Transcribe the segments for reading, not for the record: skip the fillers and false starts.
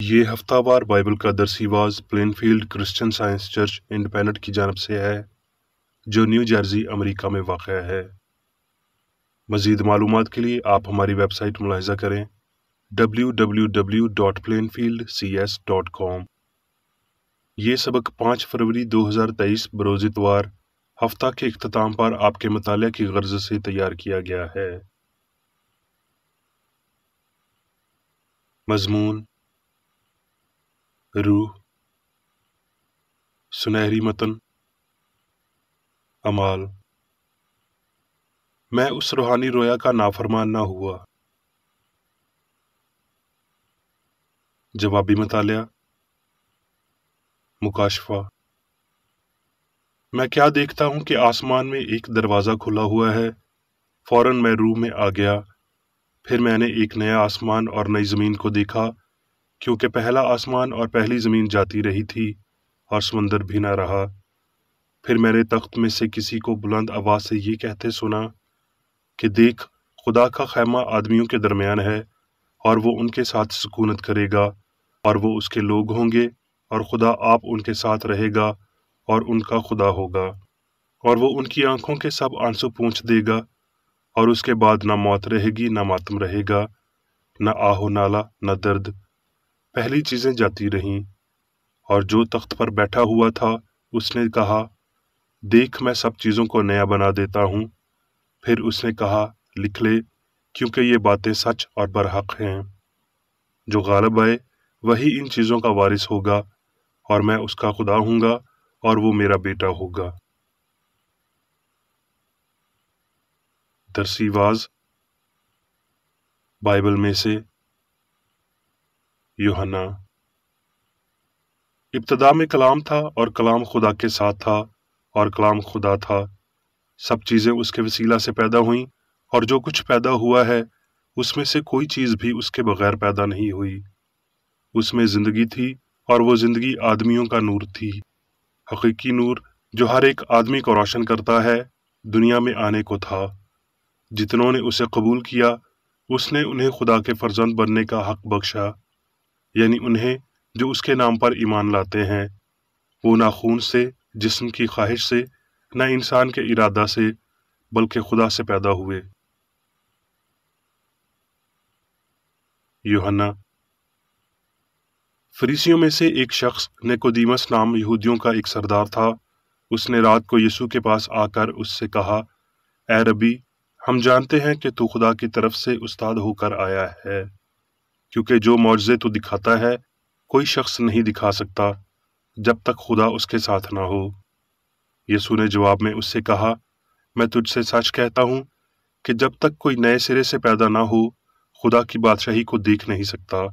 یہ ہفتہ وار بائبل کا درسی was Plainfield Christian Science Church Independent کی جانب سے ہے جو نیو جرسی امریکہ میں واقع ہے۔ مزید معلومات کے لیے آپ ہماری ویب سائٹ ملاحظہ کریں www.plainfieldcs.com۔ یہ سبق 5 فروری 2023 بروز اتوار ہفتہ کے اختتام پر آپ کے مطالعہ کی غرض سے تیار کیا گیا ہے۔ مضمون: روح، سنہری متن، اعمال۔ میں اس روحانی رویا کا نافرمان نہ ہوا۔ جوابی مطالعہ۔ مکاشفہ۔ میں کیا دیکھتا ہوں کہ آسمان میں ایک دروازہ کھلا ہوا ہے۔ فوراً میں روح میں آ گیا۔ پھر میں نے ایک نیا آسمان اور نئی زمین کو دیکھا، کیونکہ پہلا آسمان اور پہلی زمین جاتی رہی تھی اور سمندر بھی نہ رہا۔ پھر میں نے تخت میں سے کسی کو بلند آواز سے یہ کہتے سنا کہ دیکھ، خدا کا خیمہ آدمیوں کے درمیان ہے، اور وہ ان کے ساتھ سکونت کرے گا، اور وہ اس کے لوگ ہوں گے، اور خدا آپ ان کے ساتھ رہے گا اور ان کا خدا ہوگا، اور وہ ان کی آنکھوں کے سب آنسو پونچھ دے گا، اور اس کے بعد نہ موت رہے گی، نہ ماتم رہے گا، نہ آہ و نالہ، نہ درد۔ پہلی چیزیں جاتی رہیں۔ اور جو تخت پر بیٹھا ہوا تھا اس نے کہا، دیکھ، میں سب چیزوں کو نیا بنا دیتا ہوں۔ پھر اس نے کہا، لکھ لے، کیونکہ یہ باتیں سچ اور برحق ہیں۔ جو غالب آئے وہی ان چیزوں کا وارث ہوگا، اور میں اس کا خدا ہوں گا اور وہ میرا بیٹا ہوگا۔ درسی واز بائبل میں سے یوحنا۔ ابتدا میں کلام تھا، اور کلام خدا کے ساتھ تھا، اور کلام خدا تھا۔ سب چیزیں اس کے وسیلہ سے پیدا ہوئیں، اور جو کچھ پیدا ہوا ہے اس میں سے کوئی چیز بھی اس کے بغیر پیدا نہیں ہوئی۔ اس میں زندگی تھی، اور وہ زندگی آدمیوں کا نور تھی۔ حقیقی نور جو ہر ایک آدمی کو روشن کرتا ہے، دنیا میں آنے کو تھا۔ جتنوں نے اسے قبول کیا، اس نے انہیں خدا کے فرزند بننے کا حق بخشا، یعنی انہیں جو اس کے نام پر ایمان لاتے ہیں۔ وہ نہ خون سے، جسم کی خواہش سے، نہ انسان کے ارادہ سے، بلکہ خدا سے پیدا ہوئے۔ یوحنا۔ فریسیوں میں سے ایک شخص نیکودیمس نام یہودیوں کا ایک سردار تھا۔ اس نے رات کو یسوع کے پاس آ کر اس سے کہا، اے ربی، ہم جانتے ہیں کہ تو خدا کی طرف سے استاد ہو کر آیا ہے، کیونکہ جو معجزے تو دکھاتا ہے کوئی شخص نہیں دکھا سکتا جب تک خدا اس کے ساتھ نہ ہو۔ یسوع نے جواب میں اس سے کہا، میں تجھ سے سچ کہتا ہوں کہ جب تک کوئی نئے سرے سے پیدا نہ ہو خدا کی بادشاہی کو دیکھ نہیں سکتا۔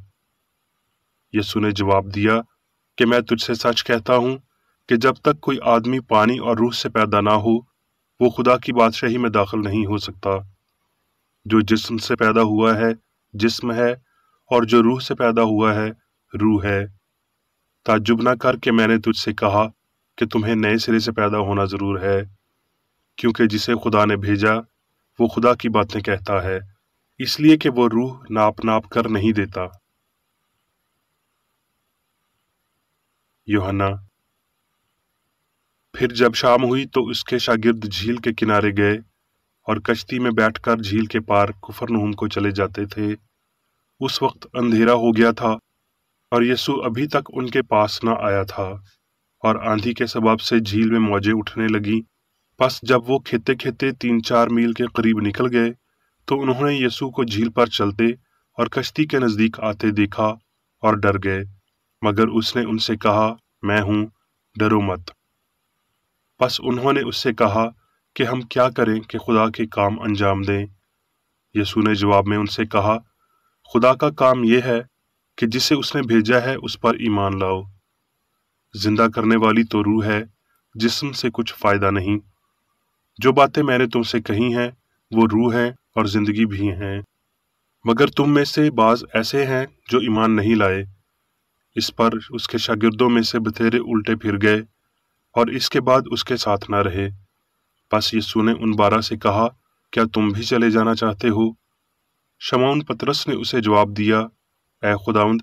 یسوع نے جواب دیا کہ میں تجھ سے سچ کہتا ہوں کہ جب تک کوئی آدمی پانی اور روح سے پیدا نہ ہو وہ خدا کی بادشاہی میں داخل نہیں ہو سکتا۔ جو جسم سے پیدا ہوا ہے جسم ہے، اور جو روح سے پیدا ہوا ہے روح ہے۔ تعجب نہ کر کہ میں نے تجھ سے کہا کہ تمہیں نئے سرے سے پیدا ہونا ضرور ہے، کیونکہ جسے خدا نے بھیجا وہ خدا کی باتیں کہتا ہے، اس لیے کہ وہ روح ناپ ناپ کر نہیں دیتا۔ یوحنا۔ پھر جب شام ہوئی تو اس کے شاگرد جھیل کے کنارے گئے، اور کشتی میں بیٹھ کر جھیل کے پار کفرنہوم کو چلے جاتے تھے۔ اس وقت اندھیرا ہو گیا تھا، اور یسوع ابھی تک ان کے پاس نہ آیا تھا، اور آندھی کے سبب سے جھیل میں موجیں اٹھنے لگیں۔ پس جب وہ کھیتے کھیتے 3-4 میل کے قریب نکل گئے تو انہوں نے یسوع کو جھیل پر چلتے اور کشتی کے نزدیک آتے دیکھا اور ڈر گئے، مگر اس نے ان سے کہا، میں ہوں، ڈرو مت۔ پس انہوں نے اس سے کہا کہ ہم کیا کریں کہ خدا کے کام انجام دیں؟ یسوع نے جواب میں ان سے کہا، خدا کا کام یہ ہے کہ جسے اس نے بھیجا ہے اس پر ایمان لاؤ۔ زندہ کرنے والی تو روح ہے، جسم سے کچھ فائدہ نہیں۔ جو باتیں میں نے تم سے کہی ہیں وہ روح ہیں اور زندگی بھی ہیں، مگر تم میں سے بعض ایسے ہیں جو ایمان نہیں لائے۔ اس پر اس کے شاگردوں میں سے بتھیرے الٹے پھر گئے اور اس کے بعد اس کے ساتھ نہ رہے۔ پس یسوع نے ان 12 سے کہا، کیا تم بھی چلے جانا چاہتے ہو؟ شمعون پطرس نے اسے جواب دیا، اے خداوند،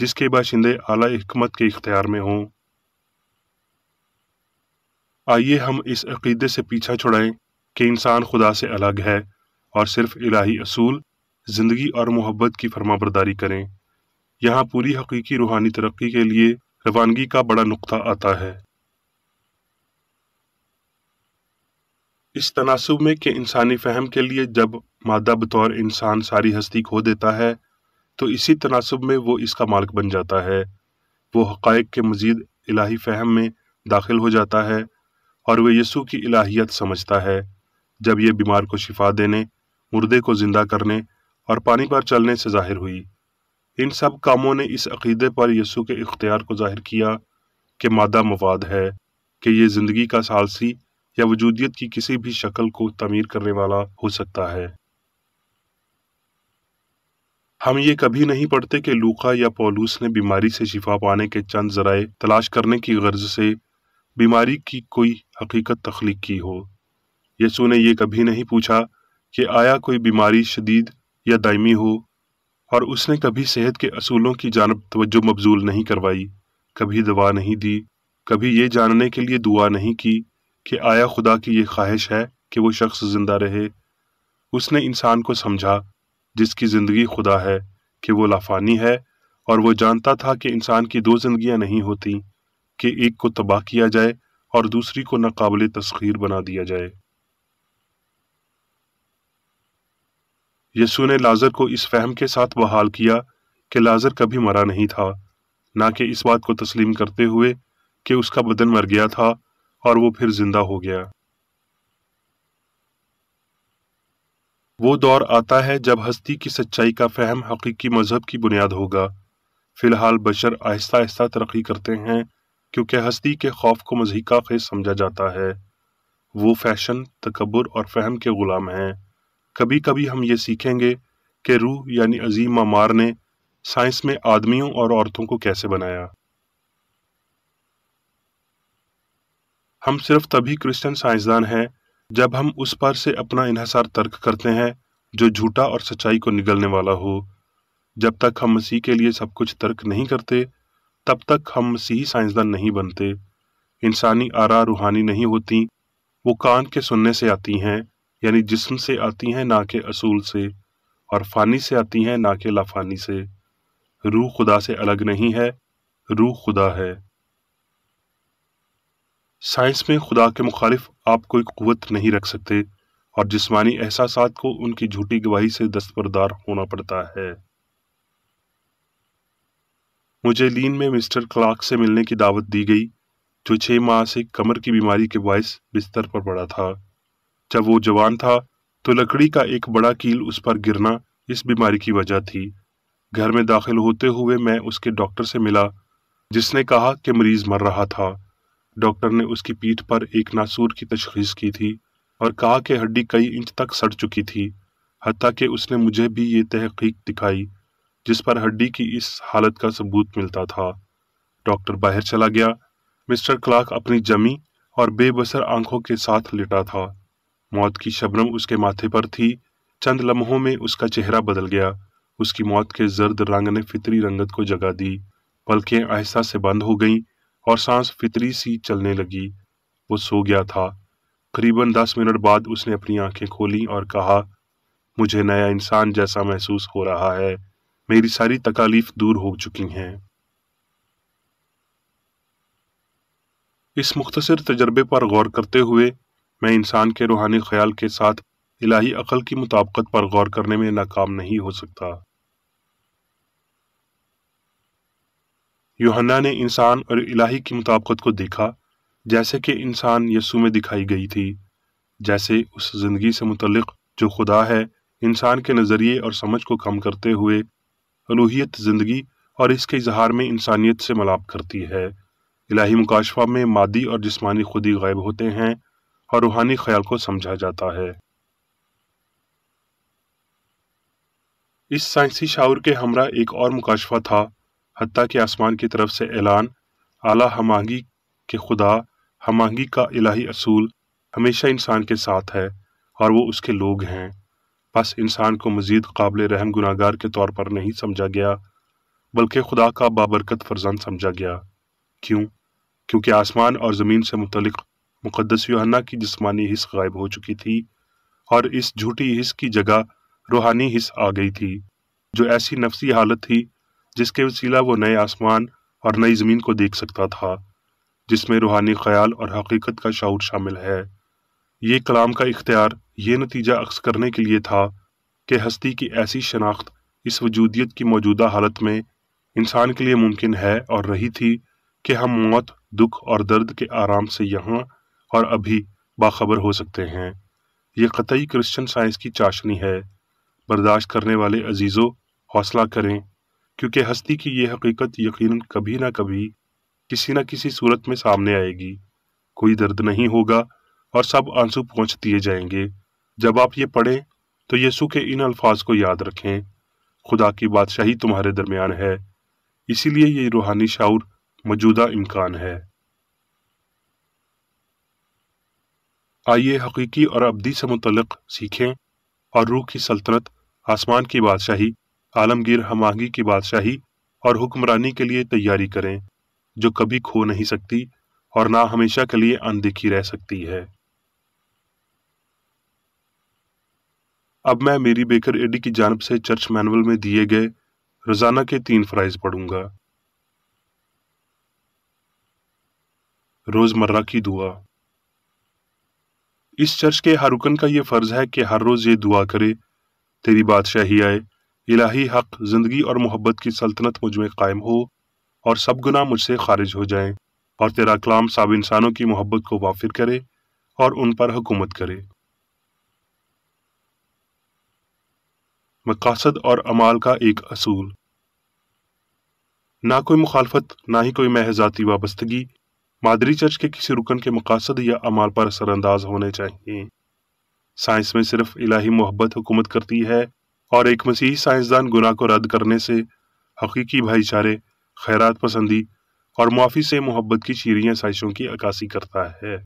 جس کے باشندے اعلیٰ حکمت کے اختیار میں ہوں۔ آئیے ہم اس عقیدے سے پیچھا چھڑائیں کہ انسان خدا سے الگ ہے اور صرف الہی اصول، زندگی اور محبت کی فرما برداری کریں۔ یہاں پوری حقیقی روحانی ترقی کے لیے روانگی کا بڑا نقطہ آتا ہے۔ اس تناسب میں کہ انسانی فہم کے لیے جب مادہ بطور انسان ساری ہستی کھو دیتا ہے تو اسی تناسب میں وہ اس کا مالک بن جاتا ہے۔ وہ حقائق کے مزید الہی فہم میں داخل ہو جاتا ہے اور وہ یسوع کی الہیت سمجھتا ہے جب یہ بیمار کو شفا دینے، مردے کو زندہ کرنے اور پانی پر چلنے سے ظاہر ہوئی۔ ان سب کاموں نے اس عقیدے پر یسوع کے اختیار کو ظاہر کیا کہ مادہ مواد ہے، کہ یہ زندگی کا ثالثی یا وجودیت کی کسی بھی شکل کو تعمیر کرنے والا ہو سکتا ہے۔ ہم یہ کبھی نہیں پڑھتے کہ لوقا یا پولوس نے بیماری سے شفا پانے کے چند ذرائع تلاش کرنے کی غرض سے بیماری کی کوئی حقیقت تخلیق کی ہو۔ یسوع نے یہ کبھی نہیں پوچھا کہ آیا کوئی بیماری شدید یا دائمی ہو، اور اس نے کبھی صحت کے اصولوں کی جانب توجہ مبذول نہیں کروائی، کبھی دوا نہیں دی، کبھی یہ جاننے کے لیے دعا نہیں کی کہ آیا خدا کی یہ خواہش ہے کہ وہ شخص زندہ رہے۔ اس نے انسان کو سمجھا جس کی زندگی خدا ہے کہ وہ لافانی ہے، اور وہ جانتا تھا کہ انسان کی دو زندگیاں نہیں ہوتی، کہ ایک کو تباہ کیا جائے اور دوسری کو ناقابل تسخیر بنا دیا جائے۔ یسوع نے لازر کو اس فہم کے ساتھ بحال کیا کہ لازر کبھی مرا نہیں تھا، نہ کہ اس بات کو تسلیم کرتے ہوئے کہ اس کا بدن مر گیا تھا اور وہ پھر زندہ ہو گیا۔ وہ دور آتا ہے جب ہستی کی سچائی کا فہم حقیقی مذہب کی بنیاد ہوگا۔ فی الحال بشر آہستہ آہستہ ترقی کرتے ہیں کیونکہ ہستی کے خوف کو مضحکہ خیز سمجھا جاتا ہے۔ وہ فیشن، تکبر اور فہم کے غلام ہیں۔ کبھی کبھی ہم یہ سیکھیں گے کہ روح یعنی عظیم معمار نے سائنس میں آدمیوں اور عورتوں کو کیسے بنایا۔ ہم صرف تبھی کرسچن سائنسدان ہیں جب ہم اس پر سے اپنا انحصار ترک کرتے ہیں جو جھوٹا اور سچائی کو نگلنے والا ہو۔ جب تک ہم مسیح کے لیے سب کچھ ترک نہیں کرتے تب تک ہم مسیحی سائنسدان نہیں بنتے۔ انسانی آراء روحانی نہیں ہوتی، وہ کان کے سننے سے آتی ہیں، یعنی جسم سے آتی ہیں نہ کہ اصول سے، اور فانی سے آتی ہیں نہ کہ لافانی سے۔ روح خدا سے الگ نہیں ہے، روح خدا ہے۔ سائنس میں خدا کے مخالف آپ کوئی قوت نہیں رکھ سکتے، اور جسمانی احساسات کو ان کی جھوٹی گواہی سے دستبردار ہونا پڑتا ہے۔ مجھے لین میں مسٹر کلارک سے ملنے کی دعوت دی گئی، جو 6 ماہ سے کمر کی بیماری کے باعث بستر پر پڑا تھا۔ جب وہ جوان تھا تو لکڑی کا ایک بڑا کیل اس پر گرنا اس بیماری کی وجہ تھی۔ گھر میں داخل ہوتے ہوئے میں اس کے ڈاکٹر سے ملا، جس نے کہا کہ مریض مر رہا تھا۔ ڈاکٹر نے اس کی پیٹھ پر ایک ناسور کی تشخیص کی تھی اور کہا کہ ہڈی کئی انچ تک سڑ چکی تھی، حتیٰ کہ اس نے مجھے بھی یہ تحقیق دکھائی جس پر ہڈی کی اس حالت کا ثبوت ملتا تھا۔ ڈاکٹر باہر چلا گیا۔ مسٹر کلارک اپنی جمی اور بے بصر آنکھوں کے ساتھ لٹا تھا۔ موت کی شبنم اس کے ماتھے پر تھی۔ چند لمحوں میں اس کا چہرہ بدل گیا۔ اس کی موت کے زرد رنگ نے فطری رنگت کو جگہ دی، پلکیں آہستہ سے بند ہو گئیں اور سانس فطری سی چلنے لگی۔ وہ سو گیا تھا۔ قریباً 10 منٹ بعد اس نے اپنی آنکھیں کھولیں اور کہا، مجھے نیا انسان جیسا محسوس ہو رہا ہے، میری ساری تکالیف دور ہو چکی ہیں۔ اس مختصر تجربے پر غور کرتے ہوئے میں انسان کے روحانی خیال کے ساتھ الہی عقل کی مطابقت پر غور کرنے میں ناکام نہیں ہو سکتا۔ یوحنا نے انسان اور الہی کی مطابقت کو دیکھا جیسے کہ انسان یسوع میں دکھائی گئی تھی، جیسے اس زندگی سے متعلق جو خدا ہے انسان کے نظریے اور سمجھ کو کم کرتے ہوئے الوہیت زندگی اور اس کے اظہار میں انسانیت سے ملاب کرتی ہے۔ الہی مکاشفہ میں مادی اور جسمانی خودی غائب ہوتے ہیں اور روحانی خیال کو سمجھا جاتا ہے۔ اس سائنسی شعور کے ہمراہ ایک اور مکاشفہ تھا، حتیٰ کہ آسمان کی طرف سے اعلان، اعلیٰ ہم آہنگی کہ خدا، ہم آہنگی کا الہی اصول ہمیشہ انسان کے ساتھ ہے اور وہ اس کے لوگ ہیں۔ بس انسان کو مزید قابل رحم گناہگار کے طور پر نہیں سمجھا گیا، بلکہ خدا کا بابرکت فرزند سمجھا گیا۔ کیوں؟ کیونکہ آسمان اور زمین سے متعلق مقدس یوحنا کی جسمانی حس غائب ہو چکی تھی، اور اس جھوٹی حس کی جگہ روحانی حس آ گئی تھی، جو ایسی نفسی حالت تھی جس کے وسیلہ وہ نئے آسمان اور نئی زمین کو دیکھ سکتا تھا، جس میں روحانی خیال اور حقیقت کا شعور شامل ہے۔ یہ کلام کا اختیار یہ نتیجہ اخذ کرنے کے لیے تھا کہ ہستی کی ایسی شناخت اس وجودیت کی موجودہ حالت میں انسان کے لیے ممکن ہے اور رہی تھی کہ ہم موت، دکھ اور درد کے آرام سے یہاں اور ابھی باخبر ہو سکتے ہیں۔ یہ قطعی کرسچن سائنس کی چاشنی ہے۔ برداشت کرنے والے عزیزو، حوصلہ کریں، کیونکہ ہستی کی یہ حقیقت یقیناً کبھی نہ کبھی کسی نہ کسی صورت میں سامنے آئے گی۔ کوئی درد نہیں ہوگا اور سب آنسو پہنچ دیے جائیں گے۔ جب آپ یہ پڑھیں تو یسوع کے ان الفاظ کو یاد رکھیں، خدا کی بادشاہی تمہارے درمیان ہے۔ اسی لیے یہ روحانی شعور موجودہ امکان ہے۔ آئیے حقیقی اور ابدی سے متعلق سیکھیں اور روح کی سلطنت، آسمان کی بادشاہی، عالمگیر ہم آہنگی کی بادشاہی اور حکمرانی کے لیے تیاری کریں، جو کبھی کھو نہیں سکتی اور نہ ہمیشہ کے لیے اندیکھی رہ سکتی ہے۔ اب میں میری بیکر ایڈی کی جانب سے چرچ مینول میں دیے گئے روزانہ کے 3 فرائض پڑھوں گا۔ روزمرہ کی دعا۔ اس چرچ کے ہر رکن کا یہ فرض ہے کہ ہر روز یہ دعا کرے: تیری بادشاہی آئے، الہی حق، زندگی اور محبت کی سلطنت مجھ میں قائم ہو، اور سب گناہ مجھ سے خارج ہو جائیں، اور تیرا کلام سب انسانوں کی محبت کو وافر کرے اور ان پر حکومت کرے۔ مقاصد اور اعمال کا ایک اصول۔ نہ کوئی مخالفت، نہ ہی کوئی محض ذاتی وابستگی مادری چرچ کے کسی رکن کے مقاصد یا اعمال پر اثر انداز ہونے چاہیے۔ سائنس میں صرف الہی محبت حکومت کرتی ہے، اور ایک مسیحی سائنسدان گناہ کو رد کرنے سے، حقیقی بھائی چارے، خیرات پسندی اور معافی سے محبت کی شیریں آسائشوں کی عکاسی کرتا ہے۔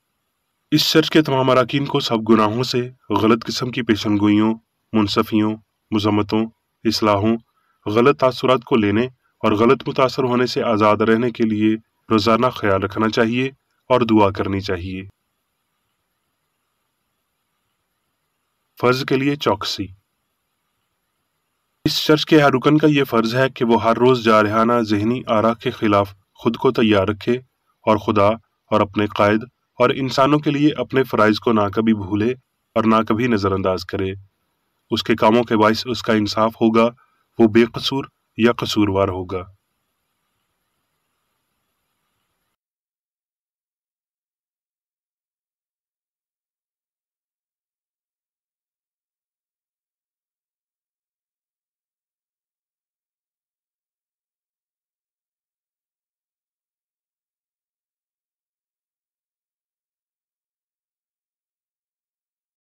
اس چرچ کے تمام اراکین کو سب گناہوں سے، غلط قسم کی پیشن گوئیوں، منصفیوں، مذمتوں، اصلاحوں، غلط تاثرات کو لینے اور غلط متاثر ہونے سے آزاد رہنے کے لیے روزانہ خیال رکھنا چاہیے اور دعا کرنی چاہیے۔ فرض کے لیے چوکسی۔ اس چرچ کے ہر رکن کا یہ فرض ہے کہ وہ ہر روز جارحانہ ذہنی آرا کے خلاف خود کو تیار رکھے اور خدا اور اپنے قائد اور انسانوں کے لیے اپنے فرائض کو نہ کبھی بھولے اور نہ کبھی نظر انداز کرے۔ اس کے کاموں کے باعث اس کا انصاف ہوگا، وہ بے قصور یا قصوروار ہوگا۔